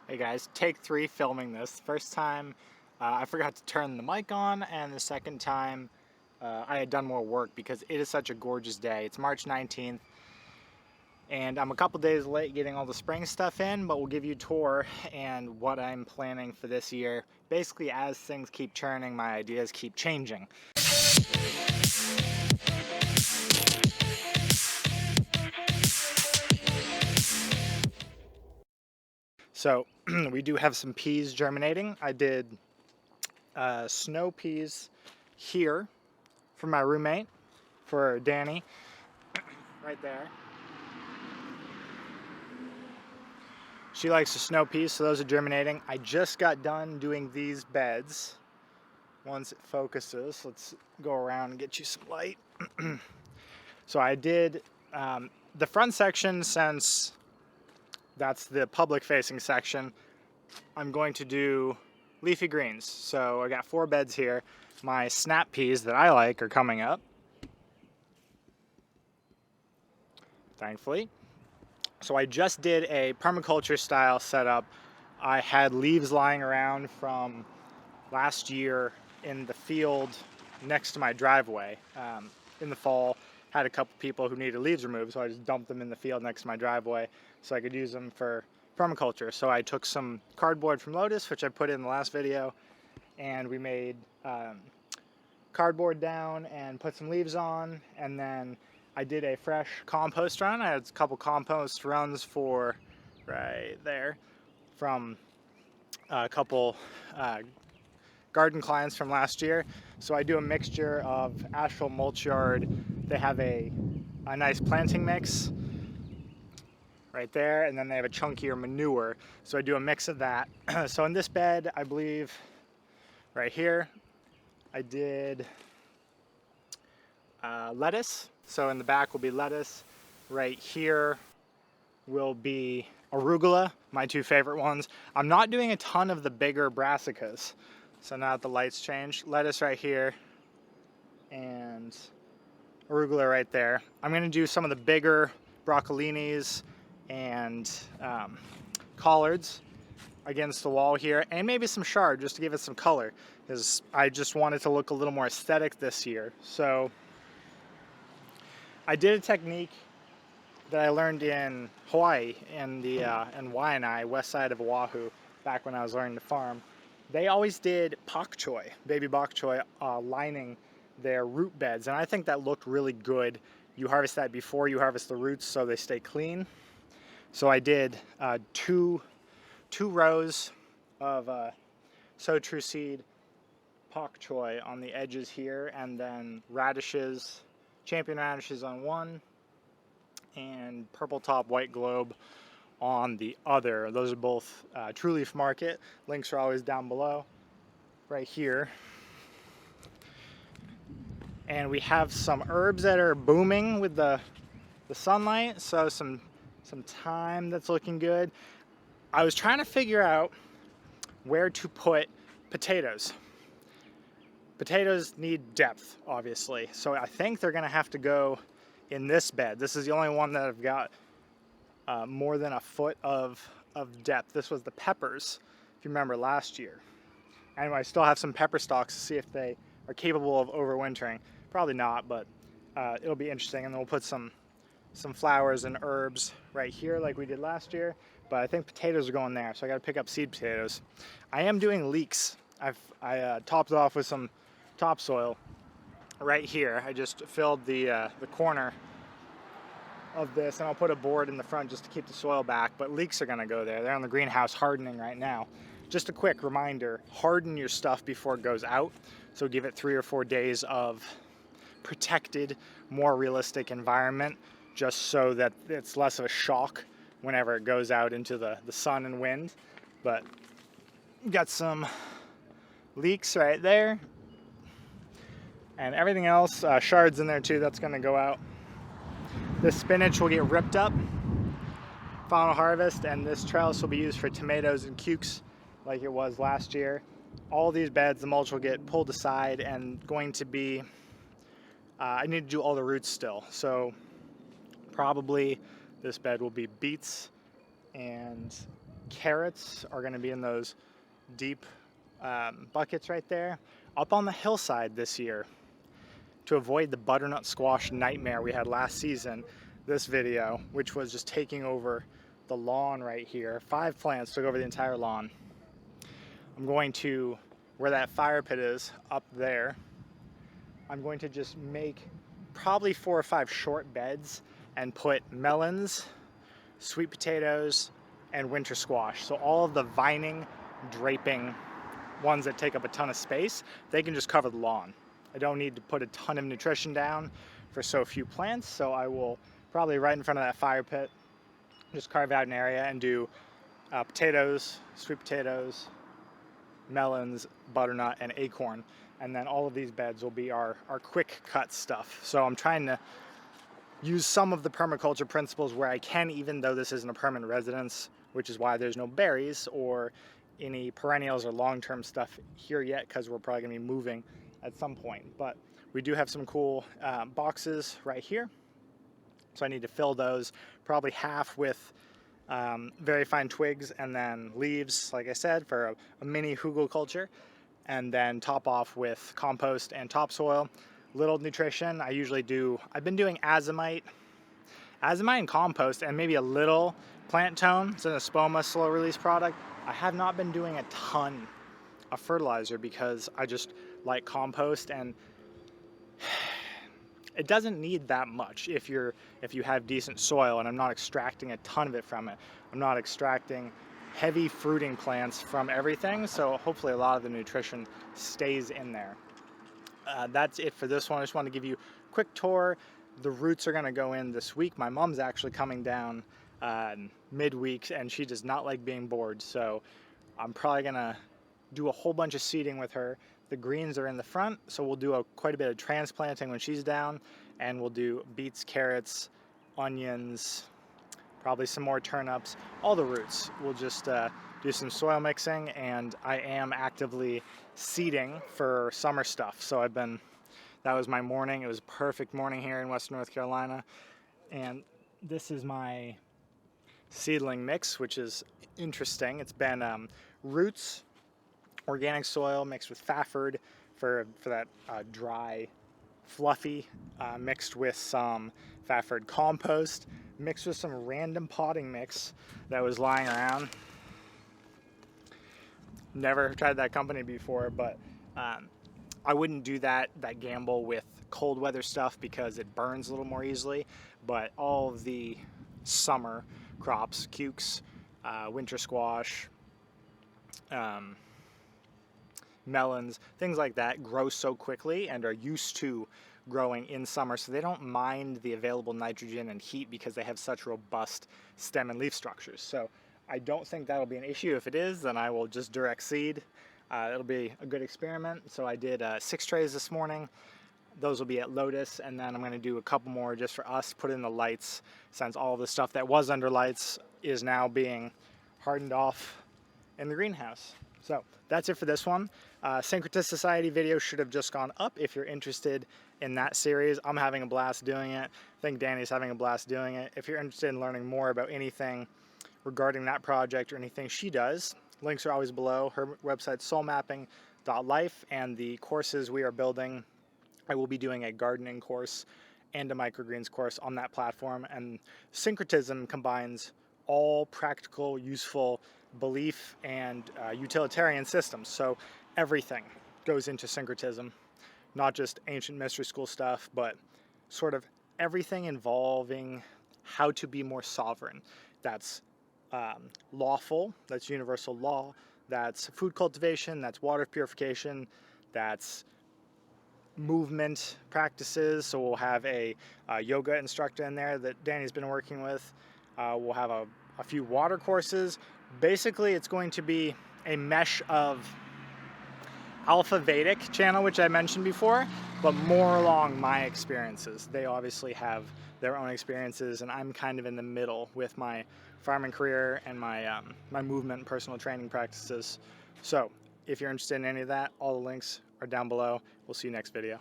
Hey guys, take 3 filming this. First time I forgot to turn the mic on, and the second time I had done more work because it is such a gorgeous day. It's March 19th and I'm a couple days late getting all the spring stuff in, but we'll give you a tour and what I'm planning for this year. Basically, as things keep churning, my ideas keep changing. So we do have some peas germinating. I did snow peas here for my roommate, for Danny, right there. She likes the snow peas, so those are germinating. I just got done doing these beds. Once it focuses, let's go around and get you some light. So I did the front section, since that's the public facing section. I'm going to do leafy greens. So I got 4 beds here. My snap peas that I like are coming up, thankfully. So I just did a permaculture style setup. I had leaves lying around from last year in the field next to my driveway. In the fall, had a couple people who needed leaves removed, so I just dumped them in the field next to my driveway so I could use them for permaculture. So I took some cardboard from Lotus, which I put in the last video, and we made cardboard down and put some leaves on, and then I did a fresh compost run. I had a couple compost runs for right there from a couple garden clients from last year. So I do a mixture of asphalt mulch yard. They have a nice planting mix right there, and then they have a chunkier manure. So I do a mix of that. So in this bed, I believe right here, I did lettuce. So in the back will be lettuce. Right here will be arugula, my 2 favorite ones. I'm not doing a ton of the bigger brassicas. So now that the lights changed, lettuce right here and arugula right there. I'm gonna do some of the bigger broccolinis and collards against the wall here, and maybe some chard just to give it some color, because I just want it to look a little more aesthetic this year. So I did a technique that I learned in Hawaii, in the in Waianae, west side of Oahu, back when I was learning to farm. They always did bok choy, baby bok choy, lining their root beds, and I think that looked really good. You harvest that before you harvest the roots so they stay clean. So I did two rows of sow true seed bok choy on the edges here, and then radishes, champion radishes on one, and purple top white globe on the other. Those are both True Leaf Market. Links are always down below right here. And we have some herbs that are booming with the sunlight, so some thyme that's looking good. I was trying to figure out where to put potatoes. Potatoes need depth, obviously, so I think they're gonna have to go in this bed. This is the only one that I've got more than a foot of depth. This was the peppers, if you remember last year. Anyway, I still have some pepper stalks to see if they are capable of overwintering. Probably not, but it'll be interesting. And then we'll put some flowers and herbs right here like we did last year. But I think potatoes are going there, so I gotta pick up seed potatoes. I am doing leeks. I topped it off with some topsoil right here. I just filled the corner of this, and I'll put a board in the front just to keep the soil back, but leeks are gonna go there. They're on the greenhouse hardening right now. Just a quick reminder, harden your stuff before it goes out. So give it 3 or 4 days of protected, more realistic environment, just so that it's less of a shock whenever it goes out into the sun and wind. But got some leeks right there, and everything else, shards in there too, that's gonna go out. This spinach will get ripped up, final harvest, and this trellis will be used for tomatoes and cukes like it was last year. All these beds, the mulch will get pulled aside, and going to be, I need to do all the roots still. So probably this bed will be beets and carrots are going to be in those deep buckets right there. Up on the hillside this year, to avoid the butternut squash nightmare we had last season, this video, which was just taking over the lawn right here. 5 plants took over the entire lawn. I'm going to, where that fire pit is, up there, I'm going to just make probably 4 or 5 short beds and put melons, sweet potatoes, and winter squash. So all of the vining, draping ones that take up a ton of space, they can just cover the lawn. I don't need to put a ton of nutrition down for so few plants, so I will probably right in front of that fire pit just carve out an area and do potatoes, sweet potatoes, melons, butternut, and acorn. And then all of these beds will be our quick cut stuff. So I'm trying to use some of the permaculture principles where I can, even though this isn't a permanent residence, which is why there's no berries or any perennials or long-term stuff here yet, because we're probably gonna be moving at some point. But we do have some cool boxes right here. So I need to fill those, probably half with very fine twigs and then leaves, like I said, for a mini hugelkultur, and then top off with compost and topsoil. Little nutrition, I've been doing azomite and compost, and maybe a little plant tone. It's an espoma slow release product. I have not been doing a ton of fertilizer because I just like compost, and it doesn't need that much if you have decent soil, and I'm not extracting a ton of it from it. I'm not extracting heavy fruiting plants from everything, so hopefully a lot of the nutrition stays in there. That's it for this one. I just want to give you a quick tour. The roots are going to go in this week. My mom's actually coming down midweek, and she does not like being bored, so I'm probably going to do a whole bunch of seeding with her. The greens are in the front, so we'll do quite a bit of transplanting when she's down, and we'll do beets, carrots, onions, probably some more turnips, all the roots. We'll just do some soil mixing, and I am actively seeding for summer stuff. So that was my morning. It was a perfect morning here in Western North Carolina, and this is my seedling mix, which is interesting. It's been roots, organic soil mixed with Fafford for that dry, fluffy, mixed with some Fafford compost, mixed with some random potting mix that was lying around. Never tried that company before, but I wouldn't do that gamble with cold weather stuff because it burns a little more easily. But all of the summer crops, cukes, winter squash, melons, things like that grow so quickly and are used to growing in summer, so they don't mind the available nitrogen and heat because they have such robust stem and leaf structures. So I don't think that'll be an issue. If it is, then I will just direct seed. It'll be a good experiment. So I did 6 trays this morning. Those will be at Lotus, and then I'm going to do a couple more just for us, put in the lights, since all of the stuff that was under lights is now being hardened off in the greenhouse. So that's it for this one. Syncretist Society video should have just gone up if you're interested in that series. I'm having a blast doing it. I think Danny's having a blast doing it. If you're interested in learning more about anything regarding that project or anything she does, links are always below. Her website's soulmapping.life, and the courses we are building, I will be doing a gardening course and a microgreens course on that platform. And syncretism combines all practical, useful belief and utilitarian systems. So everything goes into syncretism, not just ancient mystery school stuff, but sort of everything involving how to be more sovereign. That's lawful, that's universal law, that's food cultivation, that's water purification, that's movement practices. So we'll have a yoga instructor in there that Danny's been working with. We'll have a few water courses. Basically, it's going to be a mesh of Alpha Vedic channel, which I mentioned before, but more along my experiences. They obviously have their own experiences, and I'm kind of in the middle with my farming career and my my movement and personal training practices. So if you're interested in any of that, all the links are down below. We'll see you next video.